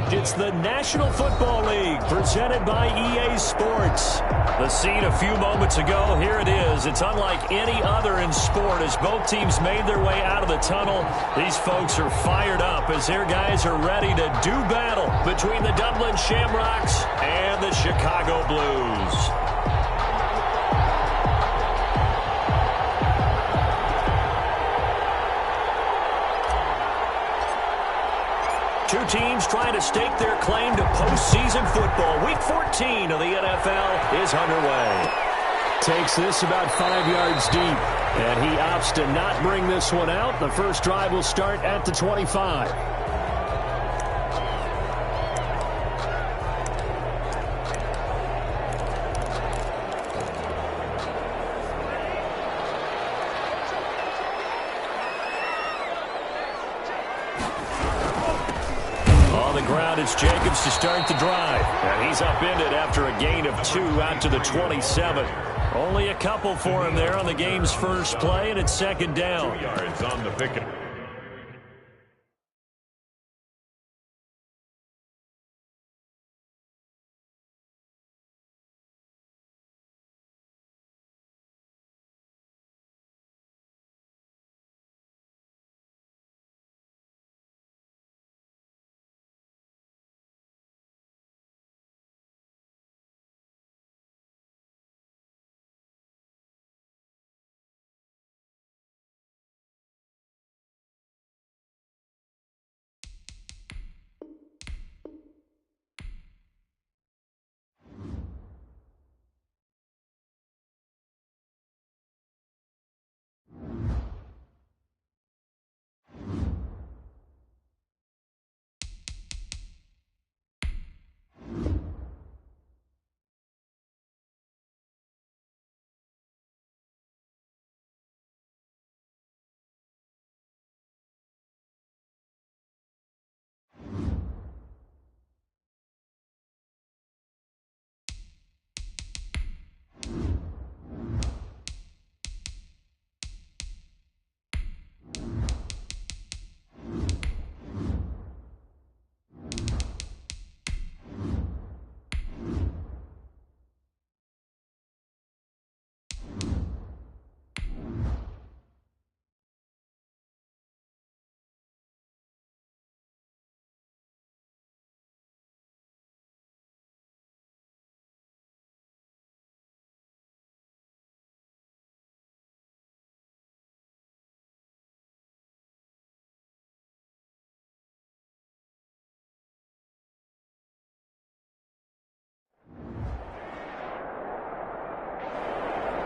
It's the National Football League presented by EA Sports. The scene a few moments ago, here it is. It's unlike any other in sport as both teams made their way out of the tunnel. These folks are fired up as their guys are ready to do battle between the Dublin Shamrocks and the Chicago Blues. Two teams trying to stake their claim to postseason football. Week 14 of the NFL is underway. Takes this about 5 yards deep, and he opts to not bring this one out. The first drive will start at the 25. It's Jacobs to start the drive. And he's upended after a gain of 2 out to the 27. Only a couple for him there on the game's first play, and it's second down. 2 yards on the picket.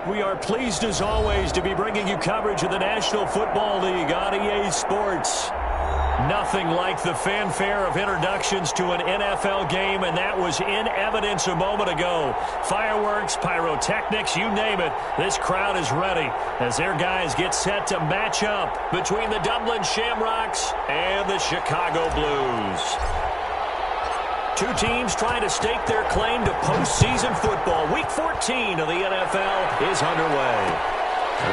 We are pleased, as always, to be bringing you coverage of the National Football League on EA Sports. Nothing like the fanfare of introductions to an NFL game, and that was in evidence a moment ago. Fireworks, pyrotechnics, you name it. This crowd is ready as their guys get set to match up between the Dublin Shamrocks and the Chicago Blues. Two teams trying to stake their claim to postseason football. Week 14 of the NFL is underway.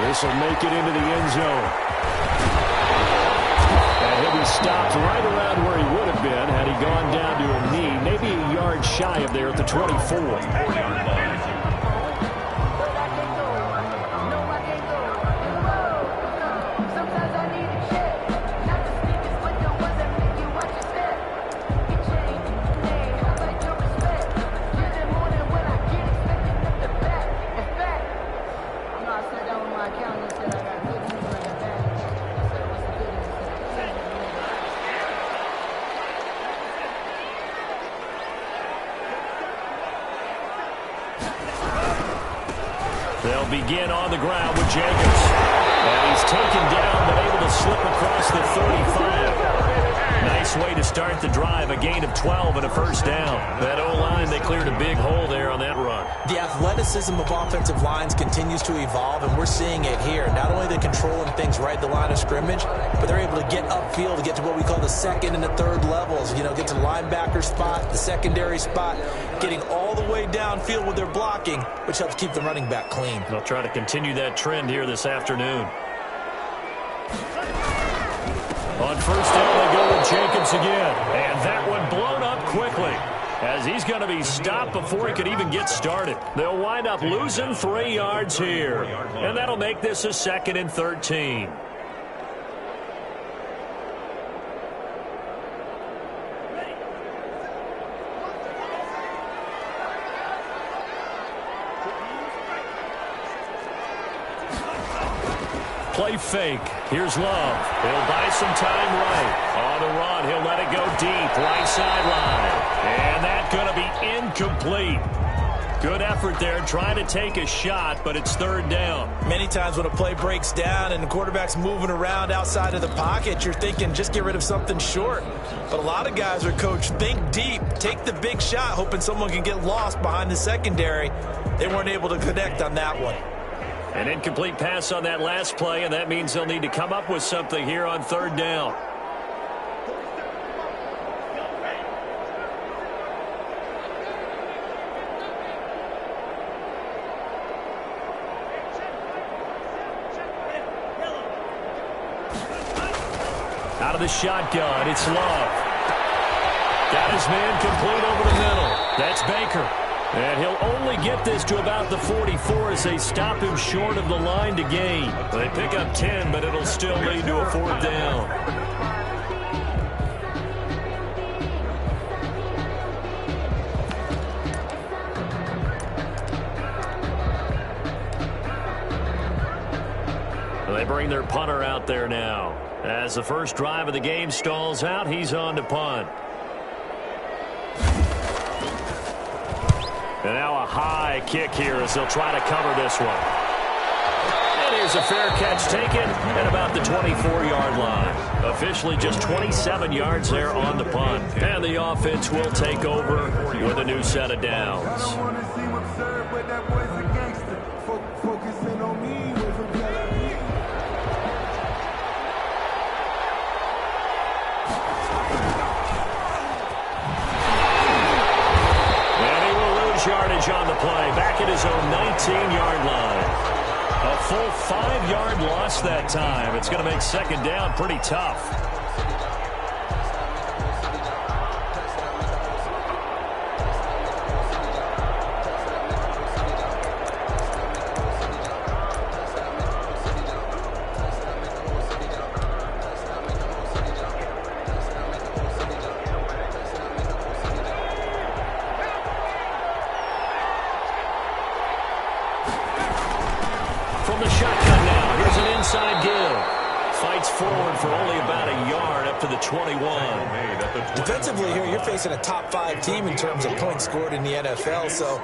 This will make it into the end zone. And he'll be stopped right around where he would have been had he gone down to a knee, maybe a yard shy of there at the 24. 4-yard line. They'll begin on the ground with Jacobs. And he's taken down, but able to slip across the 35. Nice way to start the drive. A gain of 12 and a first down. That O-line, they cleared a big hole there on that run. The athleticism of offensive lines continues to evolve, and we're seeing it here. Not only are they controlling things right at the line of scrimmage, but they're able to get upfield to get to what we call the second and the third levels. You know, get to the linebacker spot, the secondary spot, getting all the way downfield with their blocking, which helps keep the running back clean. They'll try to continue that trend here this afternoon. On first down, they go with Jacobs again. And that one blown up incomplete, as he's going to be stopped before he could even get started. They'll wind up losing 3 yards here, and that'll make this a 2nd and 13. Play fake. Here's Love. He'll buy some time right. On the run, he'll let it go deep. Right sideline. And that's going to be incomplete. Good effort there trying to take a shot, but it's 3rd down. Many times when a play breaks down and the quarterback's moving around outside of the pocket, you're thinking just get rid of something short. But a lot of guys are coached, think deep, take the big shot, hoping someone can get lost behind the secondary. They weren't able to connect on that one. An incomplete pass on that last play, and that means they'll need to come up with something here on 3rd down. Out of the shotgun, it's Love. Got his man complete over the middle. That's Baker. And he'll only get this to about the 44 as they stop him short of the line to gain. They pick up 10, but it'll still lead to a 4th down. They bring their punter out there now. As the first drive of the game stalls out, he's on to punt. And now a high kick here as they'll try to cover this one. And here's a fair catch taken at about the 24-yard line. Officially just 27 yards there on the punt. And the offense will take over with a new set of downs. Yardage on the play, back at his own 19-yard line. A full 5-yard loss that time. It's going to make 2nd down pretty tough. From the shotgun now, here's an inside give. Fights forward for only about a yard up to the 21. Defensively here, you're facing a top 5 team in terms of points scored in the NFL. So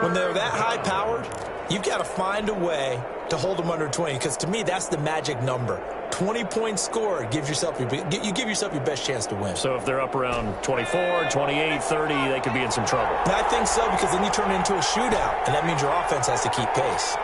when they're that high-powered, you've got to find a way to hold them under 20. Because to me, that's the magic number. 20 points scored, you give yourself your best chance to win. So if they're up around 24, 28, 30, they could be in some trouble. And I think so, because then you turn it into a shootout, and that means your offense has to keep pace.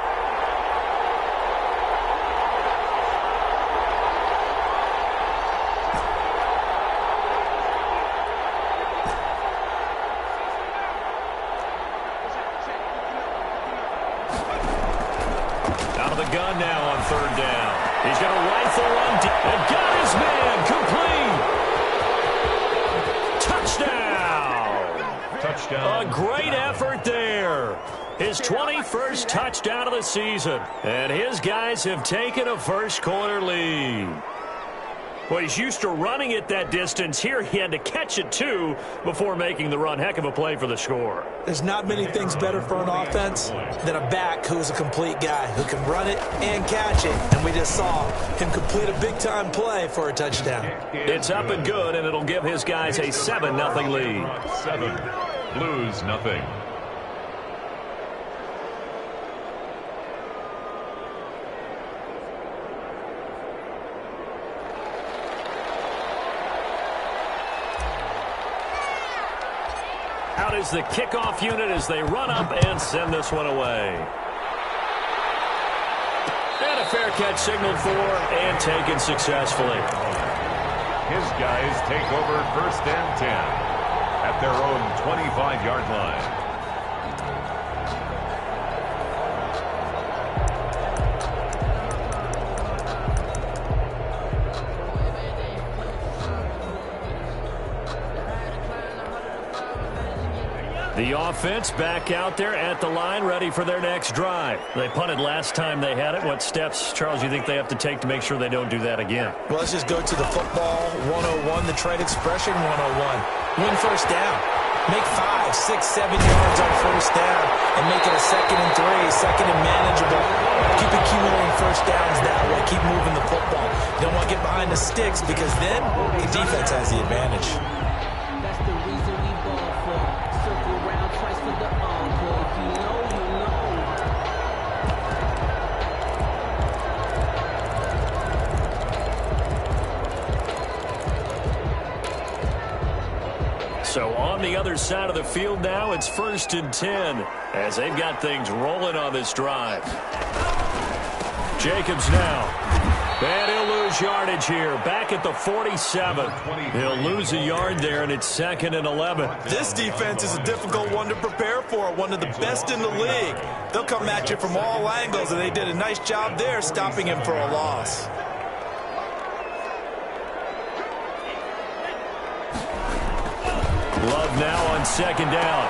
Out of the gun now on 3rd down. He's going to rifle one deep and got his man complete. Touchdown. A great effort there. His 21st touchdown of the season. And his guys have taken a first-quarter lead. Well, he's used to running it that distance. Here he had to catch it, too, before making the run. Heck of a play for the score. There's not many things better for an offense than a back who's a complete guy, who can run it and catch it. And we just saw him complete a big-time play for a touchdown. It's up and good, and it'll give his guys a 7-0 lead. 7, Blues nothing. Out is the kickoff unit as they run up and send this one away. And a fair catch signaled for and taken successfully. His guys take over 1st and 10 at their own 25-yard line. The offense back out there at the line, ready for their next drive. They punted last time they had it. What steps, Charles, do you think they have to take to make sure they don't do that again? Well, let's just go to the football 101, the trade expression 101. Win first down. Make 5, 6, 7 yards on first down and make it a 2nd and 3, 2nd and manageable. Keep accumulating first downs that way. Keep moving the football. You don't want to get behind the sticks because then the defense has the advantage. That's the reason we ball for. Circle around twice for the encore. If you know, you know. So on the other side of the field now, it's 1st and 10 as they've got things rolling on this drive. Jacobs now. And he'll lose yardage here. Back at the 47. He'll lose a yard there, and it's 2nd and 11. This defense is a difficult one to prepare for, one of the best in the league. They'll come at you from all angles, and they did a nice job there stopping him for a loss. Love now on 2nd down.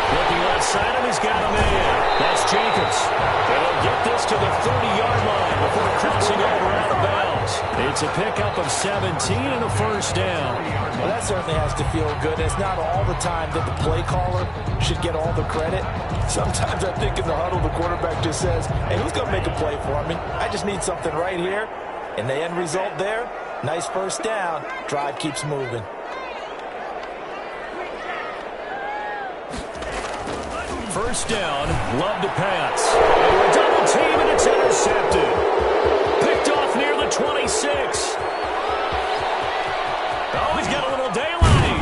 Looking left side of him, he's got a man. That's Jacobs. And he'll get this to the 30-yard line before crossing over out of bounds. It's a pickup of 17 and a first down. Well, that certainly has to feel good. It's not all the time that the play caller should get all the credit. Sometimes I think in the huddle, the quarterback just says, hey, who's going to make a play for me? I just need something right here. And the end result there, nice first down. Drive keeps moving. First down, Love to pass. Into a double team, and it's intercepted. Picked off near the 26. Oh, he's got a little daylight.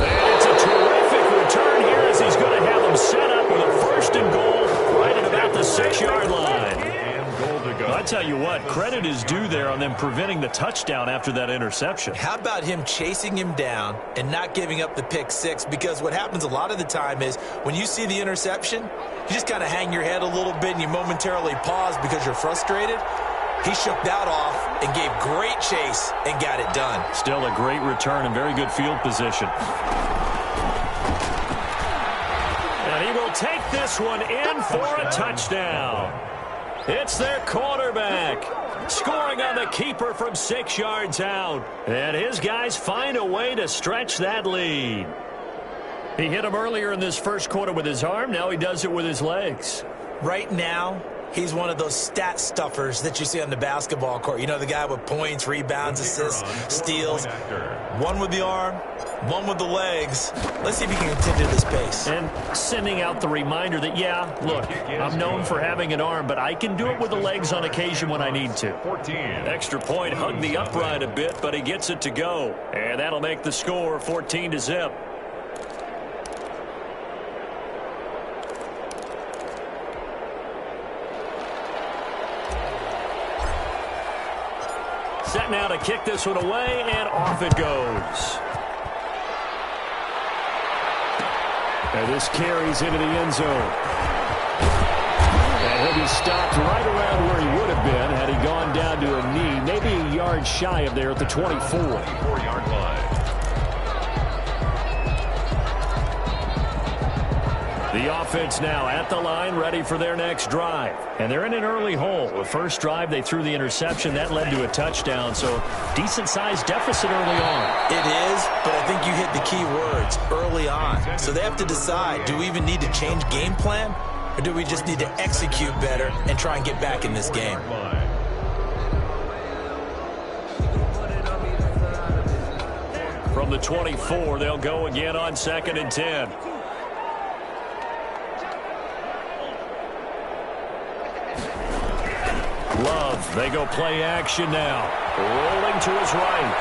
And it's a terrific return here as he's going to have them set up with a 1st and goal right at about the 6-yard line. And goal to go. I tell you what, credit is due there on them preventing the touchdown after that interception. How about him chasing him down and not giving up the pick 6? Because what happens a lot of the time is when you see the interception, you just kind of hang your head a little bit and you momentarily pause because you're frustrated. He shook that off and gave great chase and got it done. Still a great return and very good field position. And he will take this one in for a touchdown. It's their quarterback scoring on the keeper from 6 yards out. And his guys find a way to stretch that lead. He hit him earlier in this first quarter with his arm. Now he does it with his legs. Right now, he's one of those stat stuffers that you see on the basketball court. You know, the guy with points, rebounds, assists, steals. One with the arm, one with the legs. Let's see if he can continue this pace. And sending out the reminder that, yeah, look, I'm known for having an arm, but I can do it with the legs on occasion when I need to. 14. Extra point, hugged the upright a bit, but he gets it to go. And that'll make the score 14-0. Set now to kick this one away, and off it goes. And this carries into the end zone. And he'll be stopped right around where he would have been had he gone down to a knee, maybe a yard shy of there at the 24. 4-yard line. The offense now at the line, ready for their next drive. And they're in an early hole. The first drive, they threw the interception. That led to a touchdown, so decent-sized deficit early on. It is, but I think you hit the key words, early on. So they have to decide, do we even need to change game plan? Or do we just need to execute better and try and get back in this game? From the 24, they'll go again on 2nd and 10. Love, they go play action now. Rolling to his right.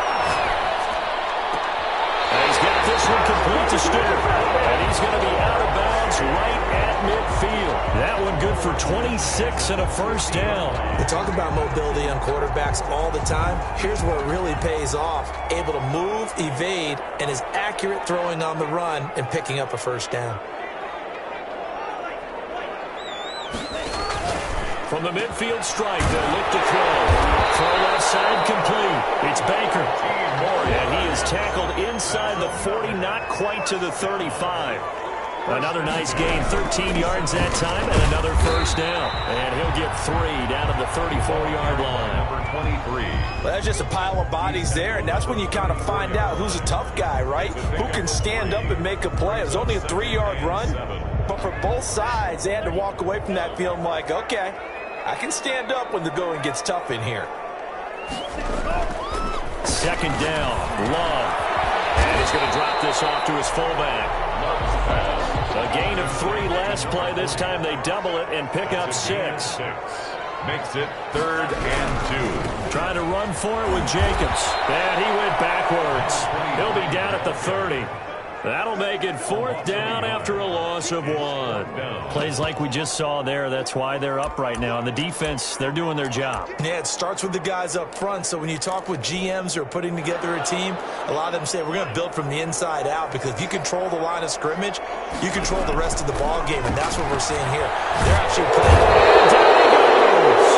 And he's got this one complete to Stewart. And he's going to be out of bounds right at midfield. That one good for 26 and a first down. We talk about mobility on quarterbacks all the time. Here's where it really pays off. Able to move, evade, and is accurate throwing on the run and picking up a first down. From the midfield strike, they'll look to throw. Throw left side complete. It's Baker. And he is tackled inside the 40, not quite to the 35. Another nice gain, 13 yards that time, and another first down. And he'll get 3 down at the 34-yard line. Number 23. Well, that's just a pile of bodies there, and that's when you kind of find out who's a tough guy, right? Who can stand up and make a play. It was only a 3-yard run, but for both sides, they had to walk away from that feeling like, okay, I can stand up when the going gets tough in here. Second down, Love. And he's going to drop this off to his fullback. A gain of 3 last play. This time they double it and pick up 6. Makes it 3rd and 2. Trying to run for it with Jacobs. And he went backwards. He'll be down at the 30. That'll make it 4th down after a loss of 1. Plays like we just saw there. That's why they're up right now. And the defense, they're doing their job. Yeah, it starts with the guys up front. So when you talk with GMs who are putting together a team, a lot of them say we're going to build from the inside out, because if you control the line of scrimmage, you control the rest of the ball game, and that's what we're seeing here. They're actually playing. Down he goes.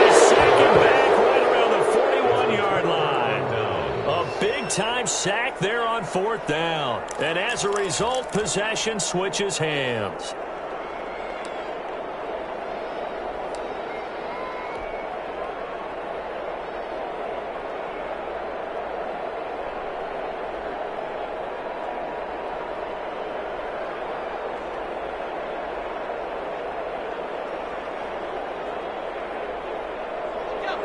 His second back right around the 41-yard line. A big-time sack there on 4th down. And as a result, possession switches hands.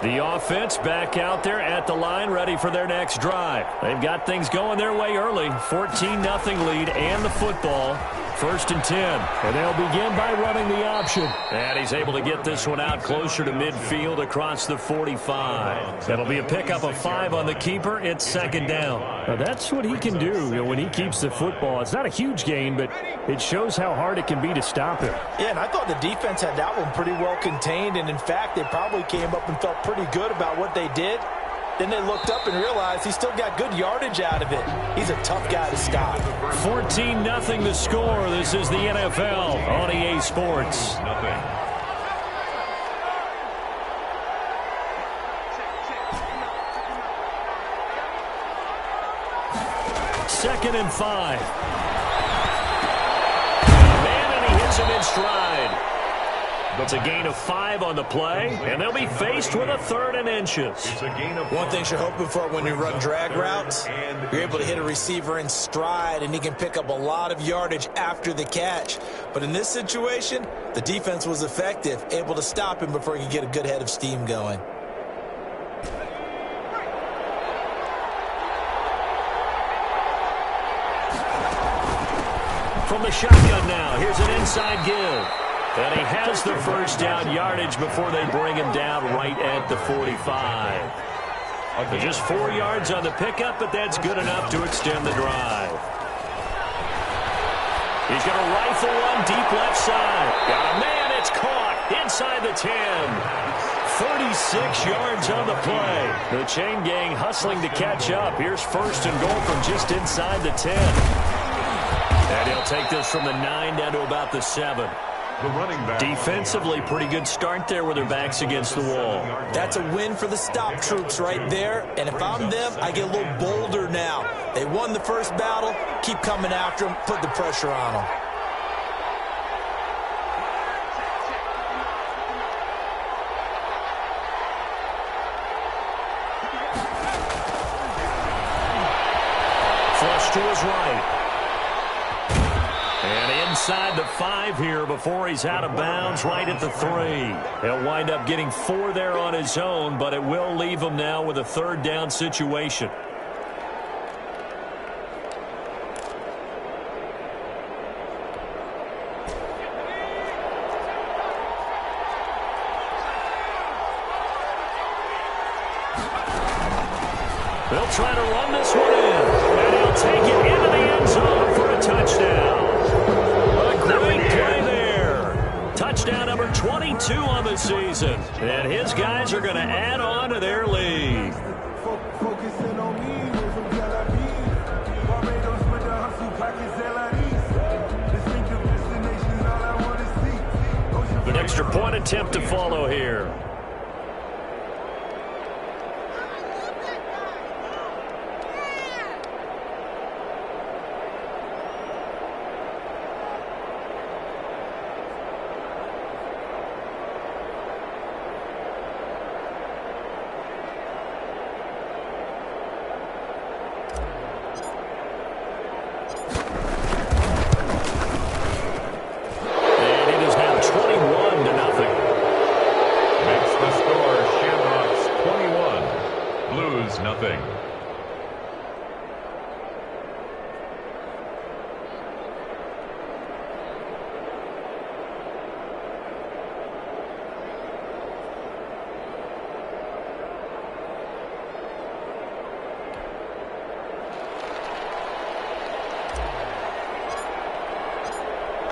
The offense back out there at the line, ready for their next drive. They've got things going their way early. 14-0 lead and the football. 1st and 10. And they'll begin by running the option. And he's able to get this one out closer to midfield across the 45. That'll be a pickup of 5 on the keeper. It's 2nd down. Now that's what he can do, when he keeps the football. It's not a huge gain, but it shows how hard it can be to stop him. Yeah, and I thought the defense had that one pretty well contained, and in fact, they probably came up and felt pretty good about what they did. Then they looked up and realized he still got good yardage out of it. He's a tough guy to stop. 14-0 the score. This is the NFL on EA Sports. Second and 5. Man, and he hits him in stride. It's a gain of 5 on the play, and they'll be faced with a 3rd and inches. One thing you're hoping for when you run drag routes, you're able to hit a receiver in stride, and he can pick up a lot of yardage after the catch. But in this situation, the defense was effective, able to stop him before he could get a good head of steam going. From the shotgun now, here's an inside give. And he has the first down yardage before they bring him down right at the 45. Just 4 yards on the pickup, but that's good enough to extend the drive. He's going to rifle one deep left side. Got a man, it's caught inside the 10. 36 yards on the play. The chain gang hustling to catch up. Here's 1st and goal from just inside the 10. And he'll take this from the 9 down to about the 7. Defensively, pretty good start there with their backs against the wall. That's a win for the stop troops right there. And if I'm them, I get a little bolder now. They won the first battle. Keep coming after them. Put the pressure on them. Flush to his right. And inside the 5 here before he's out of bounds right at the 3. He'll wind up getting 4 there on his own, but it will leave him now with a 3rd down situation. They'll try to run this one in, and he'll take it into the end zone for a touchdown. Great play there. Touchdown number 22 on the season. And his guys are going to add on to their lead. An extra point attempt to follow here.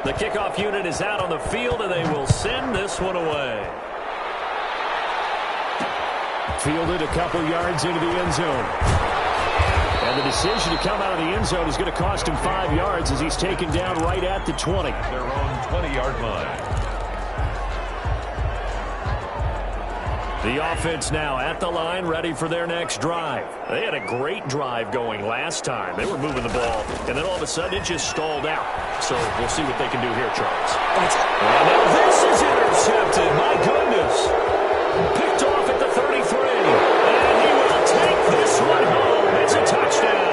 The kickoff unit is out on the field, and they will send this one away. Fielded a couple yards into the end zone. And the decision to come out of the end zone is going to cost him 5 yards as he's taken down right at the 20. Their own 20-yard line. The offense now at the line, ready for their next drive. They had a great drive going last time. They were moving the ball, and then all of a sudden it just stalled out. So we'll see what they can do here, Charles. And now this is intercepted. My goodness. Picked off at the 33. And he will take this one home. It's a touchdown.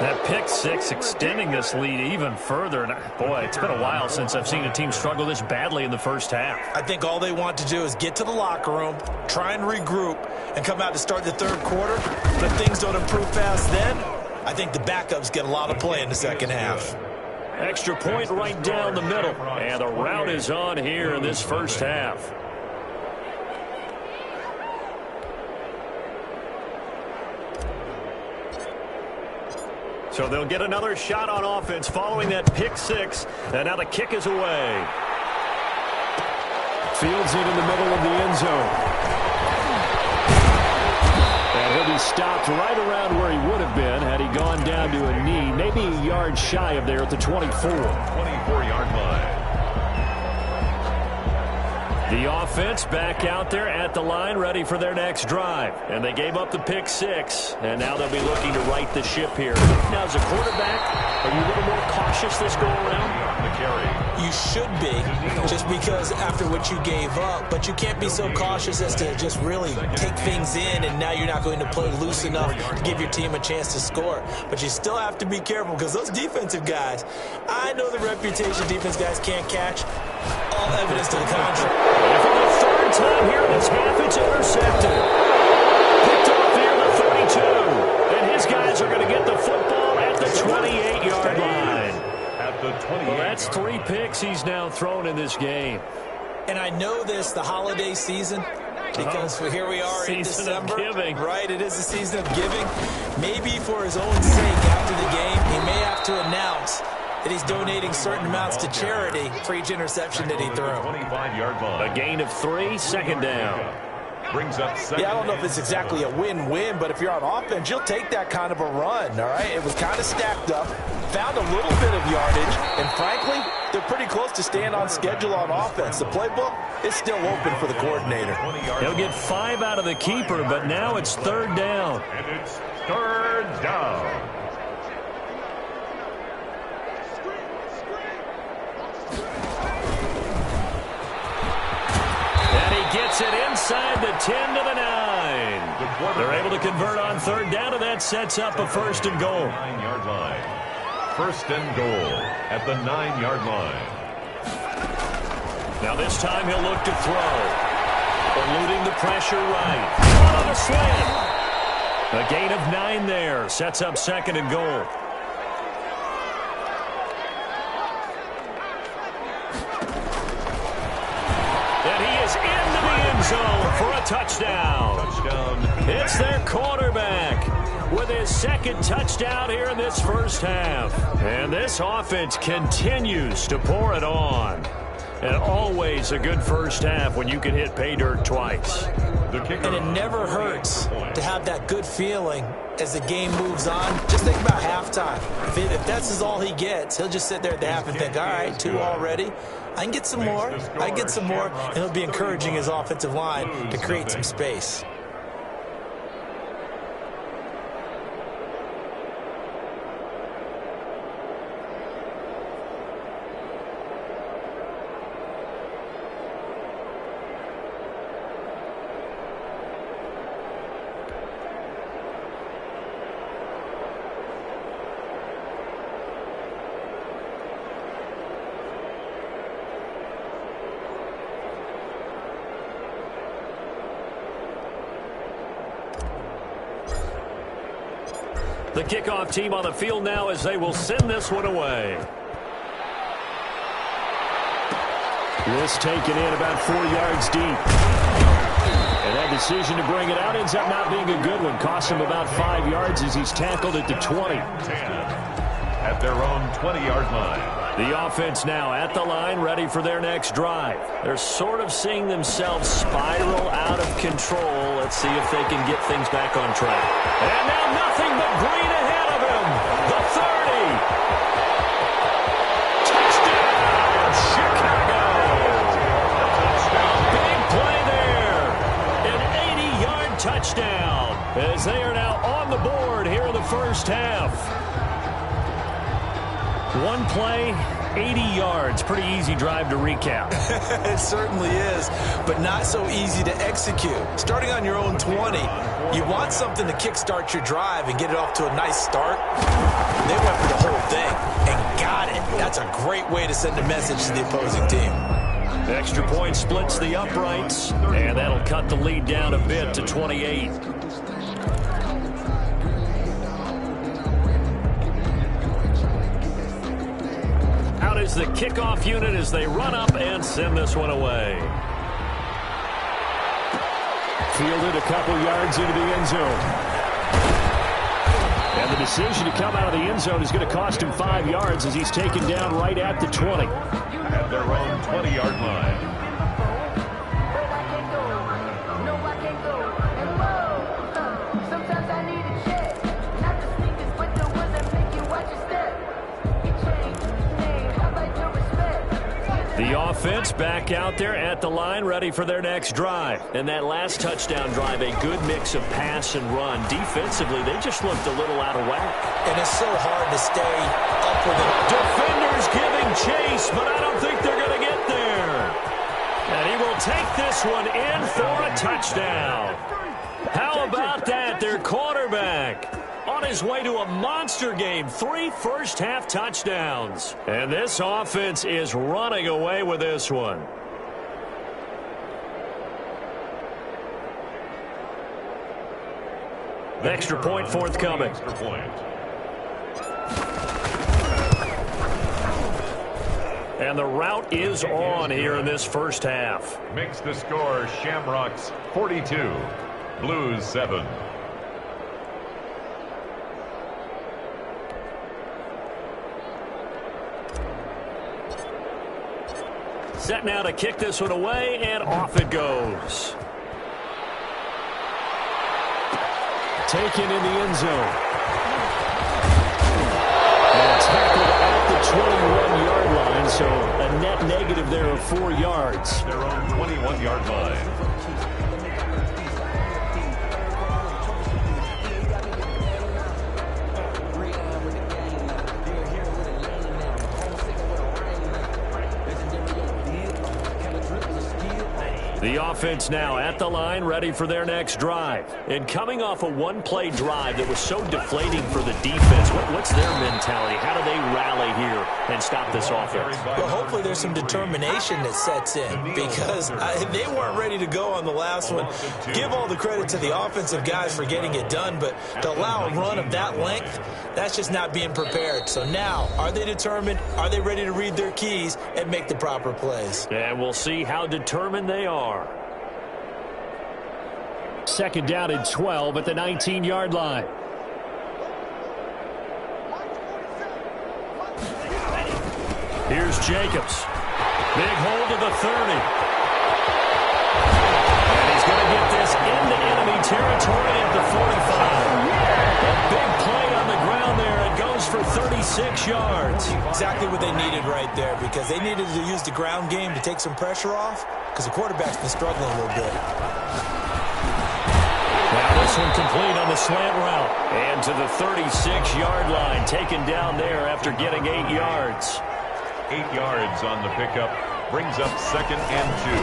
That pick six extending this lead even further. And boy, it's been a while since I've seen a team struggle this badly in the first half. I think all they want to do is get to the locker room, try and regroup, and come out to start the third quarter. But if things don't improve fast then, I think the backups get a lot of play in the second half. Extra point right down the middle. And the route is on here in this first half. So they'll get another shot on offense following that pick six. And now the kick is away. Fields it in the middle of the end zone. And he'll be stopped right around where he would have been had he gone down to a knee. Maybe a yard shy of there at the 24. 24-yard line. The offense back out there at the line, ready for their next drive. And they gave up the pick six, and now they'll be looking to right the ship here. Now, as a quarterback, are you a little more cautious this go around? You should be, just because after what you gave up. But you can't be so cautious as to just really take things in, and now you're not going to play loose enough to give your team a chance to score. But you still have to be careful, because those defensive guys, I know the reputation defense guys can't catch. All evidence to the contrary. And for the third time here in this half, it's intercepted. Picked off here at the 32. And his guys are going to get the football at the 28-yard line. At the 28. Well, that's 3 picks he's now thrown in this game. And I know this, the holiday season, because here we are in December. Season of giving. Right, it is the season of giving. Maybe for his own sake after the game, he may have to announce that he's donating certain amounts to charity for each interception that he threw. 25-yard line. A gain of 3, second down. Brings up second. Yeah, I don't know if it's exactly a win-win, but if you're on offense, you'll take that kind of a run, all right? It was kind of stacked up, found a little bit of yardage, and frankly, they're pretty close to staying on schedule on offense. The playbook is still open for the coordinator. He'll get 5 out of the keeper, but now it's third down. And it's third down. Gets it inside the 10 to the 9. They're able to convert on third down, and that sets up a first and goal. 9-yard line. First and goal at the 9-yard line. Now this time he'll look to throw. Eluding the pressure right. On the slant. A gain of 9 there. Sets up second and goal. Zone for a touchdown. It's their quarterback with his second touchdown here in this first half. And this offense continues to pour it on. And always a good first half when you can hit pay dirt twice. And it never hurts to have that good feeling as the game moves on. Just think about halftime. If that's all he gets, he'll just sit there at the half and think, all right, 2 already. I can get some more. I can get some more. And he'll be encouraging his offensive line to create some space. The kickoff team on the field now as they will send this one away. This taken in about 4 yards deep. And that decision to bring it out ends up not being a good one. Costs him about 5 yards as he's tackled at the 20. at their own 20-yard line. The offense now at the line, ready for their next drive. They're sort of seeing themselves spiral out of control. Let's see if they can get things back on track. And now nothing but green ahead of him. The 30. Touchdown, Chicago. Big play there. An 80-yard touchdown as they are now on the board here in the first half. One play, 80 yards. Pretty easy drive to recap. It certainly is, but not so easy to execute. Starting on your own 20, you want something to kickstart your drive and get it off to a nice start. They went for the whole thing and got it. That's a great way to send a message to the opposing team. Extra point splits the uprights, and that'll cut the lead down a bit to 28. Is the kickoff unit as they run up and send this one away. Fielded a couple yards into the end zone. And the decision to come out of the end zone is going to cost him 5 yards as he's taken down right at the 20. At their own 20-yard line. The offense back out there at the line, ready for their next drive. And that last touchdown drive, a good mix of pass and run. Defensively, they just looked a little out of whack. And it's so hard to stay up with it. Defenders giving chase, but I don't think they're going to get there. And he will take this one in for a touchdown. How about that? Their quarterback on his way to a monster game. 3 first-half touchdowns. And this offense is running away with this one. Extra point forthcoming. Extra point. And the route is on here in this first half. Makes the score Shamrocks 42, Blues 7. Set now to kick this one away, and off it goes. Taken in the end zone. And tackled at the 21-yard line, so a net negative there of 4 yards. Their own 21-yard line. The offense now at the line, ready for their next drive. And coming off a one-play drive that was so deflating for the defense, what's their mentality? How do they rally here and stop this offense? Well, hopefully there's some determination that sets in because they weren't ready to go on the last one. Give all the credit to the offensive guys for getting it done, but to allow a run of that length, that's just not being prepared. So now, are they determined? Are they ready to read their keys and make the proper plays? And we'll see how determined they are. Second down and 12 at the 19-yard line. Here's Jacobs. Big hold of the 30. And he's going to get this into enemy territory at the 45. A big play on the ground there. It goes for 36 yards. Exactly what they needed right there because they needed to use the ground game to take some pressure off because the quarterback's been struggling a little bit. Now this one complete on the slant route. And to the 36-yard line, taken down there after getting 8 yards. 8 yards on the pickup. Brings up 2nd and 2.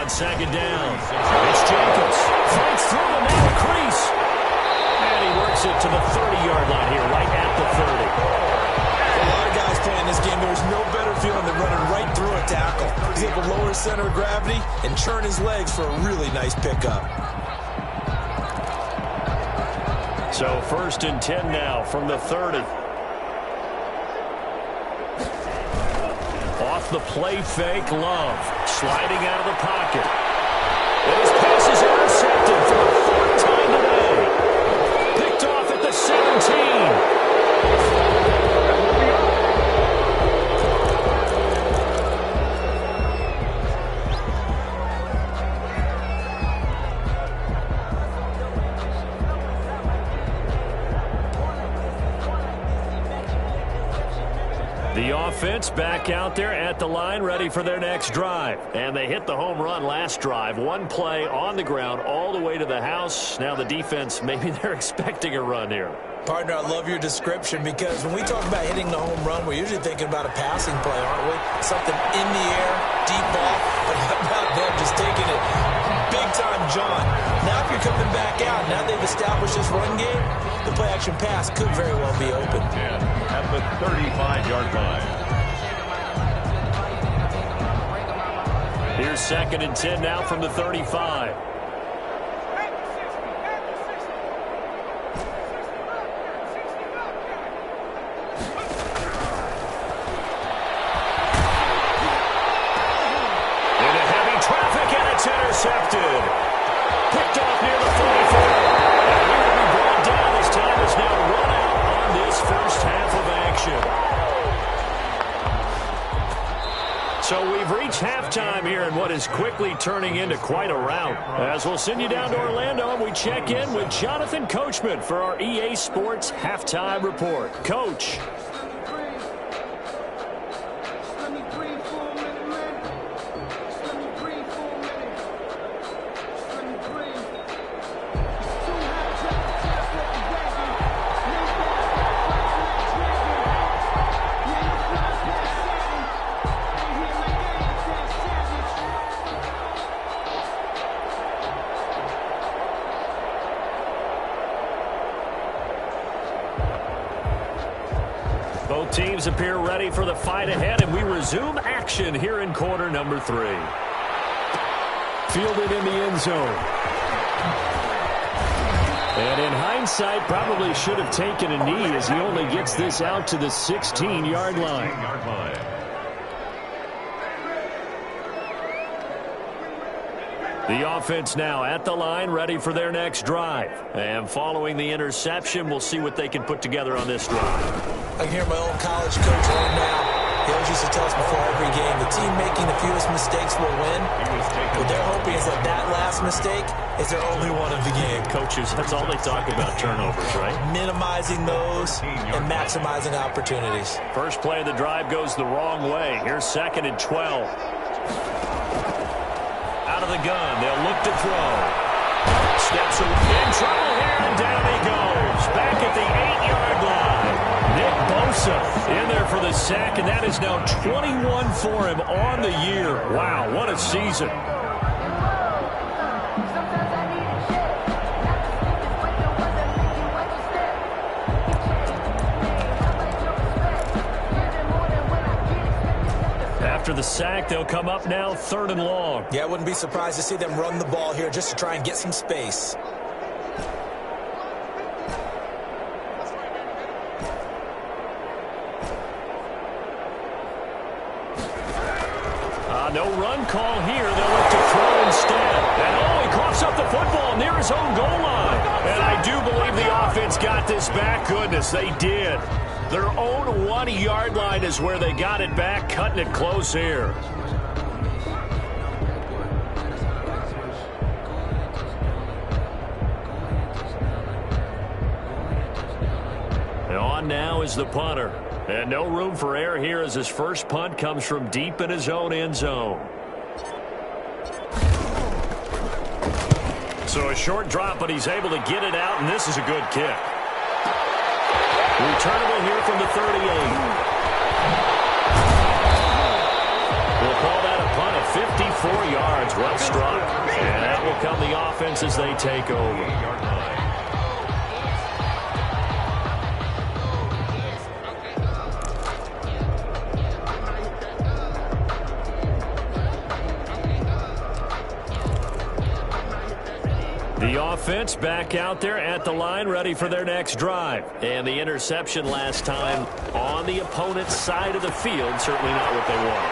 On second down, it's Jacobs. Fights through the narrow crease. And he works it to the 30-yard line here, right at the 30. A lot of guys playing this game, there's no better feeling than running right through a tackle. He's able to lower his center of gravity and churn his legs for a really nice pickup. So 1st and 10 now from the 30. Off the play fake, Love sliding out of the pocket. And his pass is intercepted for the 4th time today. Picked off at the 17. The offense back out there at the line, ready for their next drive. And they hit the home run last drive. One play on the ground all the way to the house. Now the defense, maybe they're expecting a run here. Partner, I love your description because when we talk about hitting the home run, we're usually thinking about a passing play, aren't we? Something in the air, deep ball, but how about them just taking it big time, John? Now if you're coming back out, now they've established this run game, the play-action pass could very well be open. At the 35-yard line. Here's 2nd and 10 now from the 35. Intercepted. Picked off near the 44. And he will be brought down as time is now run out on this first half of action. So we've reached halftime here in what is quickly turning into quite a rout. As we'll send you down to Orlando and we check in with Jonathan Coachman for our EA Sports Halftime Report. Coach. Both teams appear ready for the fight ahead, and we resume action here in quarter number 3. Fielded in the end zone. And in hindsight, probably should have taken a knee as he only gets this out to the 16-yard line. The offense now at the line, ready for their next drive. And following the interception, we'll see what they can put together on this drive. I can hear my old college coach right now. He always used to tell us before every game, the team making the fewest mistakes will win. What they're hoping is that that last mistake is their only one of the game. Coaches, that's all they talk about, turnovers, right? Minimizing those and maximizing opportunities. First play of the drive goes the wrong way. Here's 2nd and 12. Out of the gun, they'll look to throw. Steps in trouble here, and down he goes. Back at the 8-yard line. Nick Bosa in there for the sack, and that is now 21 for him on the year. Wow, what a season. After the sack, they'll come up now 3rd and long. Yeah, I wouldn't be surprised to see them run the ball here just to try and get some space. No run call here. They'll look to throw instead. And he coughs up the football near his own goal line. And I do believe the offense got this back. Goodness, they did. Their own 1-yard line is where they got it back, cutting it close here. And on now is the punter. And no room for error here as his first punt comes from deep in his own end zone. So a short drop, but he's able to get it out, and this is a good kick. Returnable here from the 38. We'll call that a punt of 54 yards. Well struck. And that will come the offense as they take over. The offense back out there at the line, ready for their next drive. And the interception last time on the opponent's side of the field, certainly not what they want.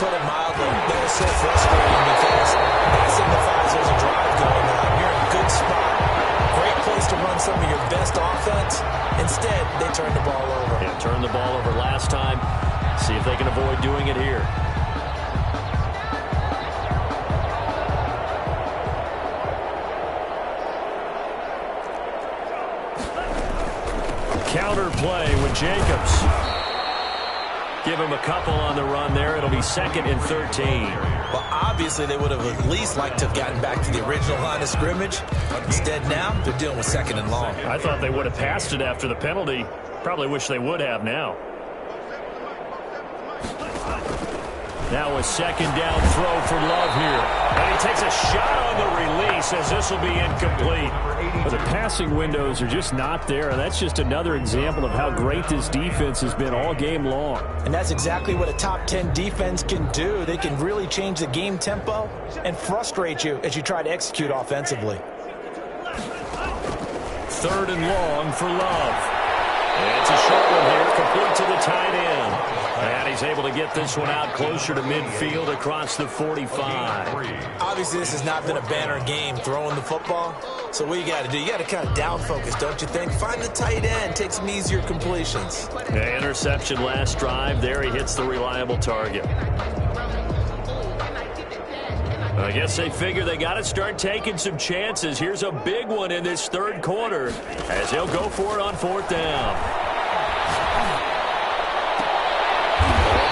Put it mildly, that is so frustrating because that signifies there's a drive going on. You're in a good spot. Great place to run some of your best offense. Instead, they turn the ball over. Yeah, turned the ball over last time. See if they can avoid doing it here. Counter play with Jacobs. Give him a couple on the run there. It'll be 2nd and 13. Well, obviously, they would have at least liked to have gotten back to the original line of scrimmage. Instead, now, they're dealing with 2nd and long. I thought they would have passed it after the penalty. Probably wish they would have now. Now a 2nd down throw for Love here. And he takes a shot on the release as this will be incomplete. But the passing windows are just not there. And that's just another example of how great this defense has been all game long. And that's exactly what a top 10 defense can do. They can really change the game tempo and frustrate you as you try to execute offensively. 3rd and long for Love. It's a short one here, complete to the tight end. And he's able to get this one out closer to midfield across the 45. Obviously, this has not been a banner game throwing the football. So what you got to do, you got to kind of down focus, don't you think? Find the tight end, take some easier completions. Yeah, interception last drive. There he hits the reliable target. I guess they figure they got to start taking some chances. Here's a big one in this 3rd quarter as he'll go for it on 4th down.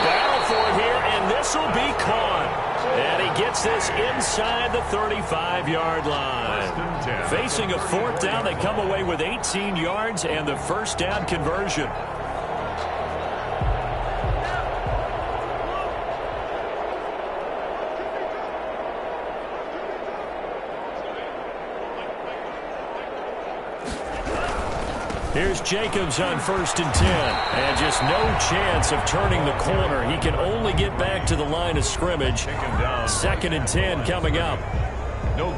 Battle for it here, and this will be caught. And he gets this inside the 35-yard line. Facing a 4th down, they come away with 18 yards and the 1st down conversion. Here's Jacobs on 1st and 10. And just no chance of turning the corner. He can only get back to the line of scrimmage. 2nd and 10 coming up.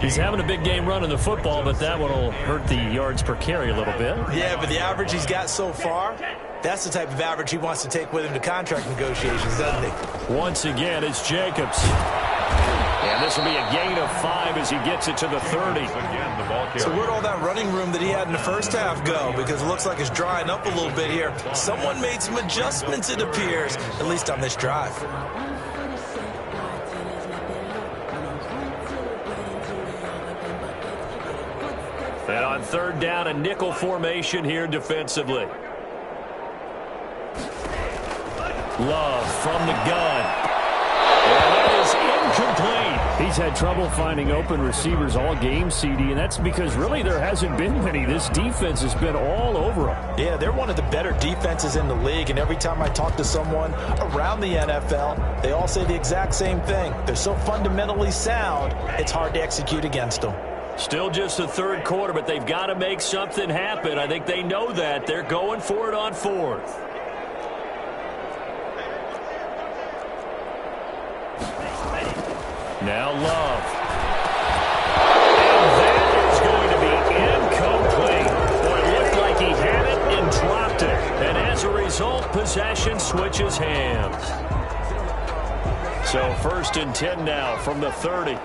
He's having a big game running the football, but that one will hurt the yards per carry a little bit. Yeah, but the average he's got so far, that's the type of average he wants to take with him to contract negotiations, doesn't he? Once again, it's Jacobs. And this will be a gain of 5 as he gets it to the 30. So where'd all that running room that he had in the first half go? Because it looks like it's drying up a little bit here. Someone made some adjustments, it appears, at least on this drive. And on 3rd down, a nickel formation here defensively. Love from the gun. And that is incomplete. He's had trouble finding open receivers all game, CD, and that's because really there hasn't been many. This defense has been all over them. Yeah, they're one of the better defenses in the league, and every time I talk to someone around the NFL, they all say the exact same thing. They're so fundamentally sound, it's hard to execute against them. Still just the 3rd quarter, but they've got to make something happen. I think they know that. They're going for it on 4th. Now Love. And that is going to be incomplete. Boy, it looked like he had it and dropped it. And as a result, possession switches hands. So 1st and 10 now from the 30.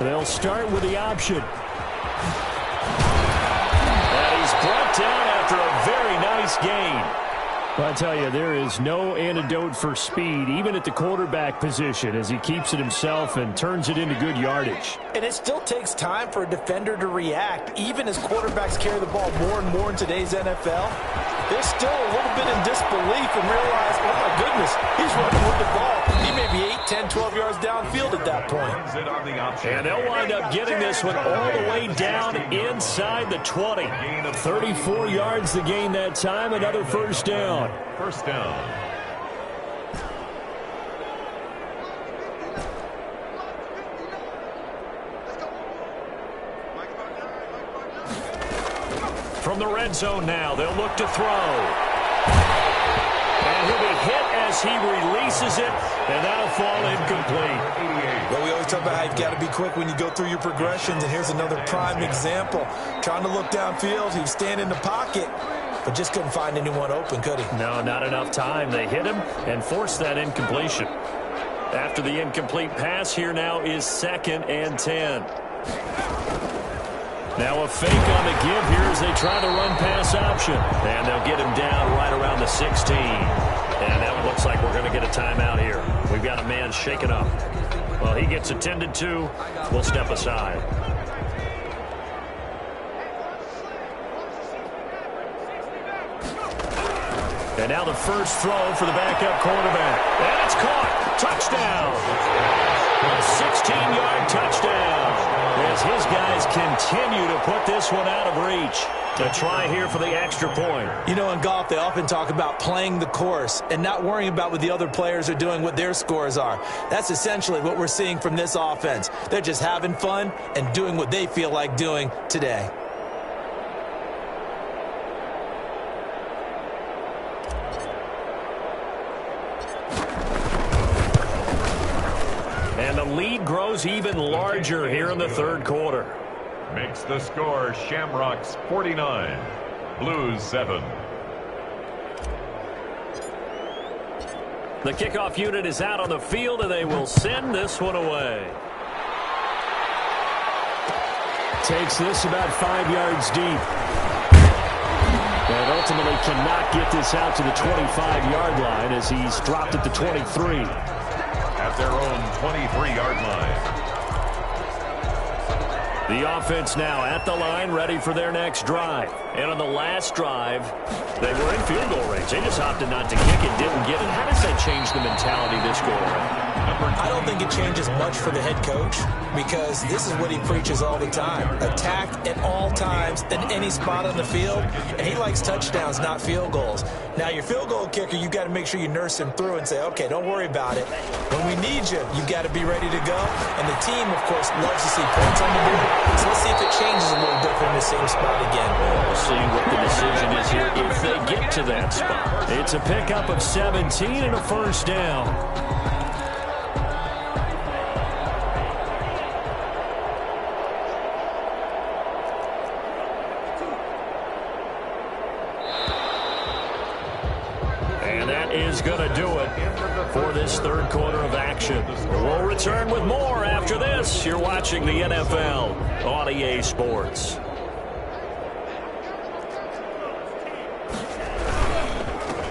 They'll start with the option. And he's brought down after a very nice gain. Well, I tell you, there is no antidote for speed, even at the quarterback position, as he keeps it himself and turns it into good yardage. And it still takes time for a defender to react, even as quarterbacks carry the ball more and more in today's NFL. They're still a little bit in disbelief and realize, oh my goodness, he's running with the ball. He may be 8, 10, 12 yards downfield at that point. And they'll wind up getting this one all the way down inside the 20. 34 yards to gain that time, another 1st down. 1st down. From the red zone now, they'll look to throw. And he'll be hit as he releases it, and that'll fall incomplete. Well, we always talk about how you've got to be quick when you go through your progressions, and here's another prime example. Trying to look downfield, he was standing in the pocket, but just couldn't find anyone open, could he? No, not enough time. They hit him and forced that incompletion. After the incomplete pass, here now is 2nd and 10. Now a fake on the give here as they try the run-pass option. And they'll get him down right around the 16. And that looks like we're going to get a timeout here. We've got a man shaken up. Well, he gets attended to. We'll step aside. And now the first throw for the backup quarterback. And it's caught. Touchdown. A 16-yard touchdown. As his guys continue to put this one out of reach. A try here for the extra point. You know, in golf, they often talk about playing the course and not worrying about what the other players are doing, what their scores are. That's essentially what we're seeing from this offense. They're just having fun and doing what they feel like doing today. And the lead grows even larger here in the third quarter. Makes the score Shamrocks 49, Blues 7. The kickoff unit is out on the field, and they will send this one away. Takes this about 5 yards deep. And ultimately cannot get this out to the 25-yard line as he's dropped at the 23. At their own 23-yard line. The offense now at the line, ready for their next drive. And on the last drive, they were in field goal range. They just opted not to kick it, didn't get it. How does that change the mentality this go around? I don't think it changes much for the head coach because this is what he preaches all the time. Attack at all times in any spot on the field, and he likes touchdowns, not field goals. Now, your field goal kicker, you got to make sure you nurse him through and say, okay, don't worry about it. When we need you, you got to be ready to go. And the team, of course, loves to see points on the board. So let's see if it changes a little bit from the same spot again. We'll see what the decision is here if they get to that spot. It's a pickup of 17 and a first down. Is going to do it for this third quarter of action. We'll return with more after this. You're watching the NFL on EA Sports.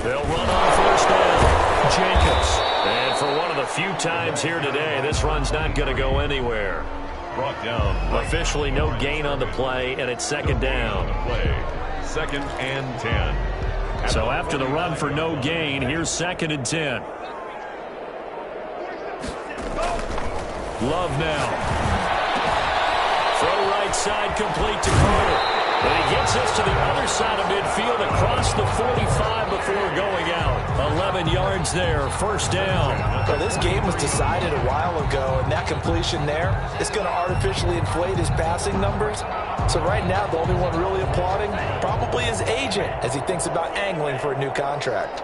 They'll run on first down. Jacobs. And for one of the few times here today, this run's not going to go anywhere. Brought down. Officially no gain on the play, and it's second down. Second and 10. So after the run for no gain, here's second and 10. Love now. Throw right side complete to Carter. And he gets us to the other side of midfield across the 45 before going out. 11 yards there, first down. Well, this game was decided a while ago, and that completion there is going to artificially inflate his passing numbers. So right now, the only one really applauding probably his agent as he thinks about angling for a new contract.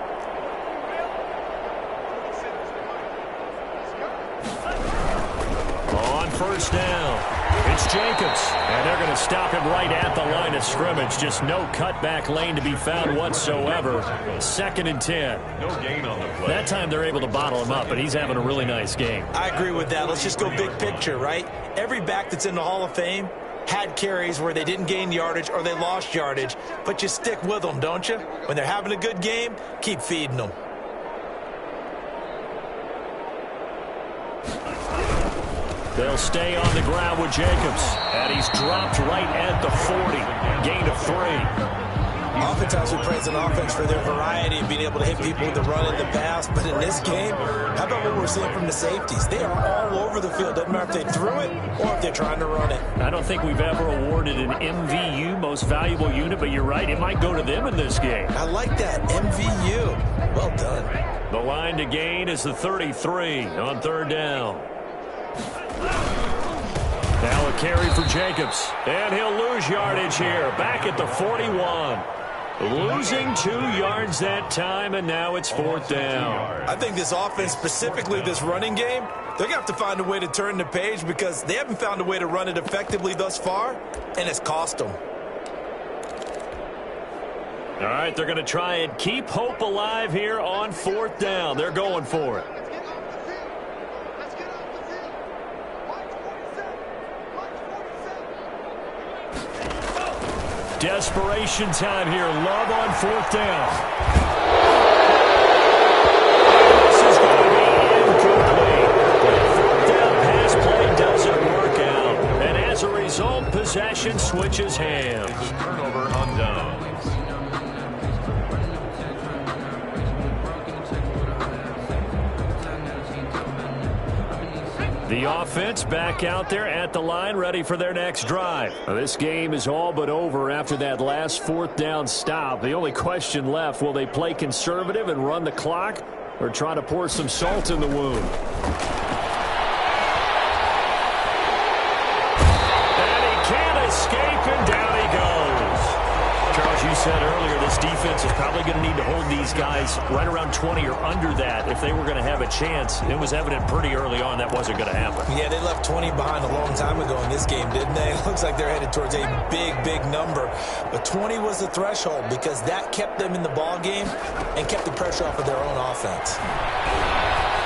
On first down, it's Jacobs. And they're going to stop him right at the line of scrimmage. Just no cutback lane to be found whatsoever. Second and 10. No gain on the play. That time they're able to bottle him up, but he's having a really nice game. I agree with that. Let's just go big picture, right? Every back that's in the Hall of Fame had carries where they didn't gain yardage or they lost yardage, but you stick with them, don't you? When they're having a good game, keep feeding them. They'll stay on the ground with Jacobs, and he's dropped right at the 40. Gain of 3. Oftentimes we praise an offense for their variety of being able to hit people with the run and the pass, but in this game, how about what we're seeing from the safeties? They are all over the field. Doesn't matter if they threw it or if they're trying to run it. I don't think we've ever awarded an MVU, most valuable unit, but you're right, it might go to them in this game. I like that, MVU. Well done. The line to gain is the 33 on third down. Now a carry for Jacobs. And he'll lose yardage here, back at the 41. Losing 2 yards that time, and now it's fourth down. I think this offense, specifically this running game, they're going to have to find a way to turn the page because they haven't found a way to run it effectively thus far, and it's cost them. All right, they're going to try and keep hope alive here on fourth down. They're going for it. Desperation time here. Love on fourth down. This is going to be incomplete. The fourth down pass play doesn't work out. And as a result, possession switches hands. Turnover on downs. offense back out there at the line, ready for their next drive. Now, this game is all but over after that last fourth down stop. The only question left, will they play conservative and run the clock or try to pour some salt in the wound? And he can't escape, and down he goes. Charles, you said earlier this defense is probably going to need to hold these guys right around 20 or under that if they were going to have a chance. It was evident pretty early on that wasn't going to happen. Yeah, they left 20 behind a long time ago in this game, didn't they? It looks like they're headed towards a big, big number. But 20 was the threshold because that kept them in the ball game and kept the pressure off of their own offense.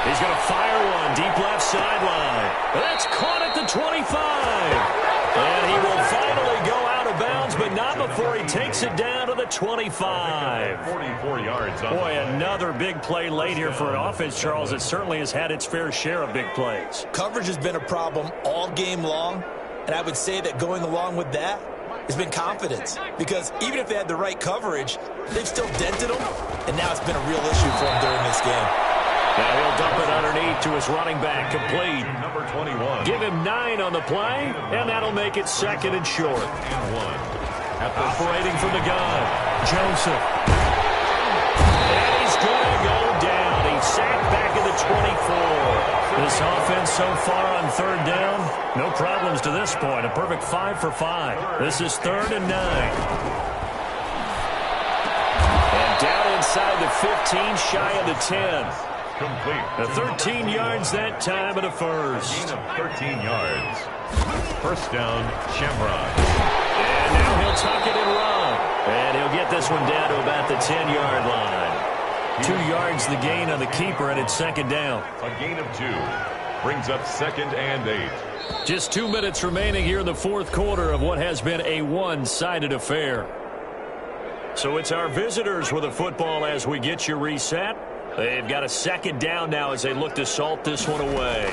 He's going to fire one deep left sideline. That's caught at the 25. And he will finally go out of bounds, but not before he takes it down to the 25. 44 yards. Boy, another big play late here for an offense, Charles. It certainly has had its fair share of big plays. Coverage has been a problem all game long, and I would say that going along with that has been confidence. Because even if they had the right coverage, they've still dented them, and now it's been a real issue for them during this game. Now he'll dump it underneath to his running back, complete. Number 21. Give him 9 on the play, and that'll make it second and short. Operating from the gun, Joseph. And he's going to go down. He's sacked back at the 24. This offense so far on third down, no problems to this point. A perfect 5 for 5. This is 3rd and 9. And down inside the 15, shy of the 10. Complete. The 13 yards that time, and a first. Gain of 13 yards. First down, Shamrock. And now he'll tuck it and run. And he'll get this one down to about the 10-yard line. 2 yards the gain on the keeper, and it's second down. A gain of 2. Brings up 2nd and 8. Just 2 minutes remaining here in the fourth quarter of what has been a one-sided affair. So it's our visitors with the football as we get you reset. They've got a second down now as they look to salt this one away.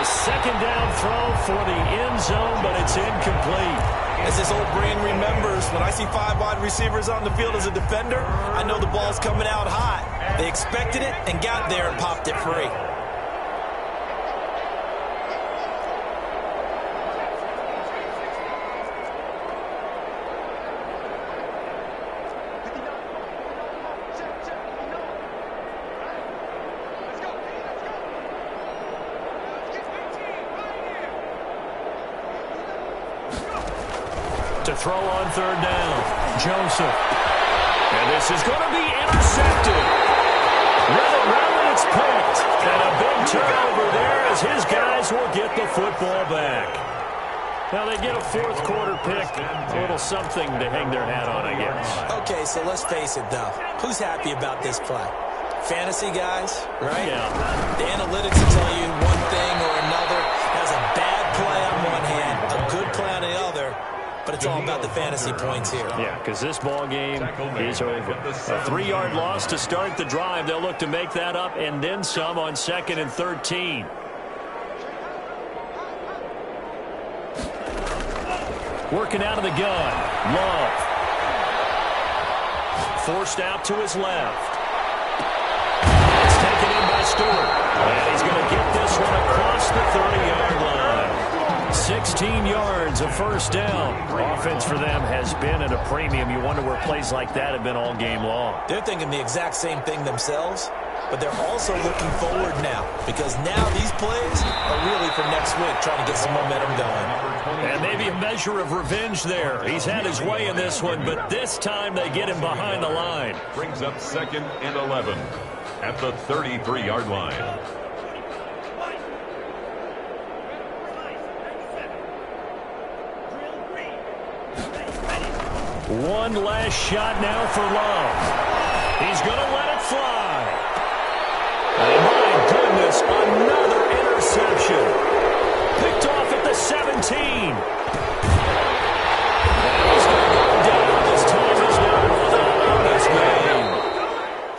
A second down throw for the end zone, but it's incomplete. As this old brain remembers, when I see 5 wide receivers on the field as a defender, I know the ball's coming out hot. They expected it and got there and popped it free. To throw on third down, Joseph. And this is going to be intercepted. Rather, it's picked. And a big turnover there as his guys will get the football back. Now they get a fourth quarter pick. A little something to hang their hat on, I guess. Okay, so let's face it, though. Who's happy about this play? Fantasy guys, right? Yeah. The analytics will tell you one thing or another. That was a bad play on one hand, a good play on the other. But it's all about the fantasy points here. Yeah, because this ball game is over. A 3-yard loss to start the drive. They'll look to make that up and then some on 2nd and 13. Working out of the gun. Love. Forced out to his left. It's taken in by Stewart. And he's going to get this one across the 30-yard line. 16 yards, a first down. Offense for them has been at a premium. You wonder where plays like that have been all game long. They're thinking the exact same thing themselves, but they're also looking forward now because now these plays are really for next week, trying to get some momentum going. And maybe a measure of revenge there. He's had his way in this one, but this time they get him behind the line. Brings up 2nd and 11 at the 33-yard line. One last shot now for Love. He's going to let it fly. And my goodness, another interception. Picked off at the 17. And he's going to go down. His time is now run out on this game.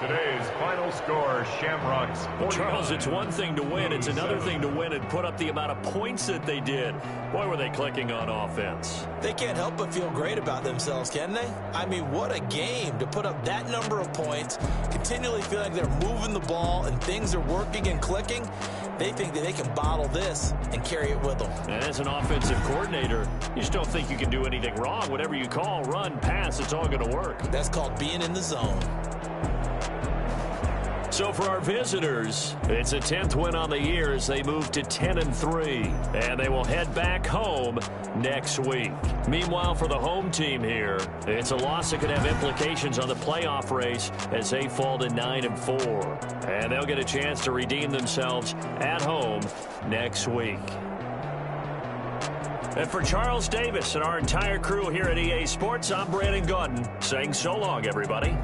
Today's final score, Shamrocks 49. Charles, it's It's one thing to win. It's another thing to win and put up the amount of points that they did. Boy, were they clicking on offense. They can't help but feel great about themselves, can they? I mean, what a game to put up that number of points, continually feel like they're moving the ball and things are working and clicking. They think that they can bottle this and carry it with them. And as an offensive coordinator, you just don't think you can do anything wrong. Whatever you call, run, pass, it's all going to work. That's called being in the zone. So for our visitors, it's a 10th win on the year as they move to 10-3, and they will head back home next week. Meanwhile, for the home team here, it's a loss that could have implications on the playoff race as they fall to 9-4, and they'll get a chance to redeem themselves at home next week. And for Charles Davis and our entire crew here at EA Sports, I'm Brandon Gaudin saying so long, everybody.